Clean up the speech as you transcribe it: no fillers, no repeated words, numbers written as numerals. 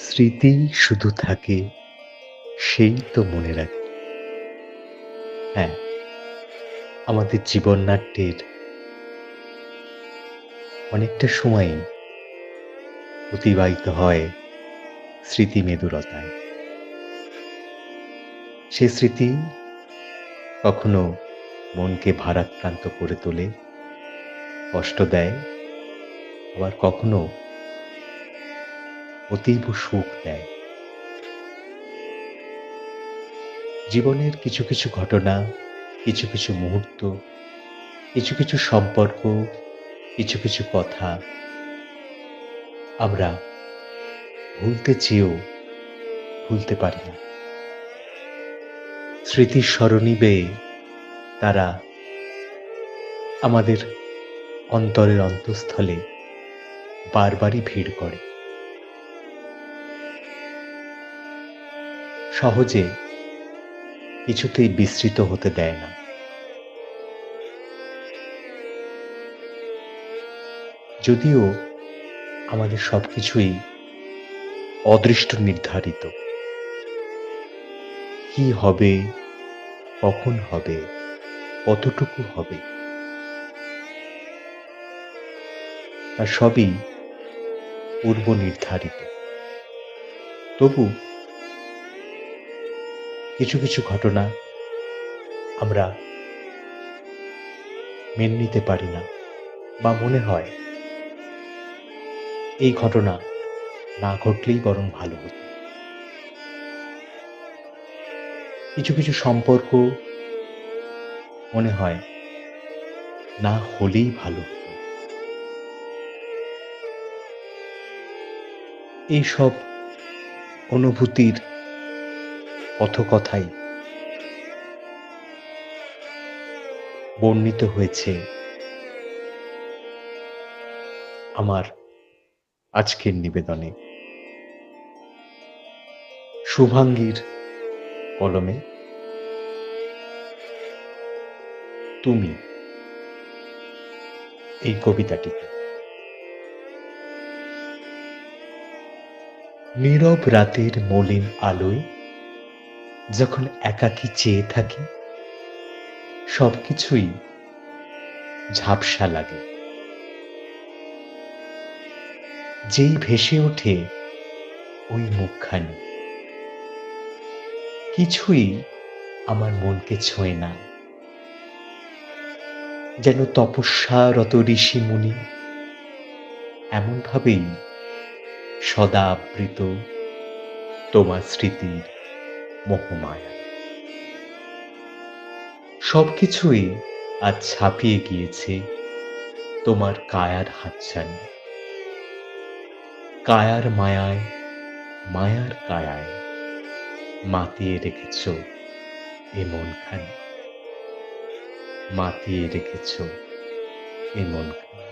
স্মৃতি শুধু থাকে সেই তো মনে রাখে। হ্যাঁ, আমাদের জীবননাট্যের অনেকটা সময়ই অতিবাহিত হয় স্মৃতিমেদুরতায়। সে স্মৃতি কখনো মনকে ভারাক্রান্ত করে তোলে, কষ্ট দেয়, আবার কখনো অতীব সুখ দেয়। জীবনের কিছু কিছু ঘটনা, কিছু কিছু মুহূর্ত, কিছু কিছু সম্পর্ক, কিছু কিছু কথা আমরা ভুলতে চেয়েও ভুলতে পারি না। স্মৃতির সরণি বেয়ে তারা আমাদের অন্তরের অন্তঃস্থলে বারবারই ভিড় করে। সহজে কিছুতেই বিস্মৃত হতে দেয় না। যদিও আমাদের সবকিছুই অদৃষ্ট নির্ধারিত। কি হবে, কখন হবে, কতটুকু হবে, তা সবই পূর্ব নির্ধারিত। তবু কিছু কিছু ঘটনা আমরা মেনে নিতে পারি না, বা মনে হয় এই ঘটনা না ঘটলেই বরং ভালো হতো। কিছু কিছু সম্পর্ক মনে হয় না হলেই ভালো হতো। এইসব অনুভূতির কথোকথাই বর্ণিত হয়েছে আমার আজকের নিবেদনে। শুভাঙ্গীর কলমে তুমি, এই কবিতাটিতে। নীরব রাতের মলিন আলোয় যখন একাকী চেয়ে থাকি, সবকিছুই ঝাপসা লাগে। যেই ভেসে ওঠে ওই মুখখানি, কিছুই আমার মনকে ছোঁয় না। যেন তপস্যারত ঋষি মুনি এমন ভাবেই সদা আবৃত তোমার স্মৃতির মোহমায়া। সবকিছুই আজ ছাপিয়ে গিয়েছে তোমার কায়ার হাতছানি। কায়ার মায়ায়, মায়ার কায়ায় মাতিয়ে রেখেছ এ মনখানি, মাতিয়ে রেখেছ এ মনখানি।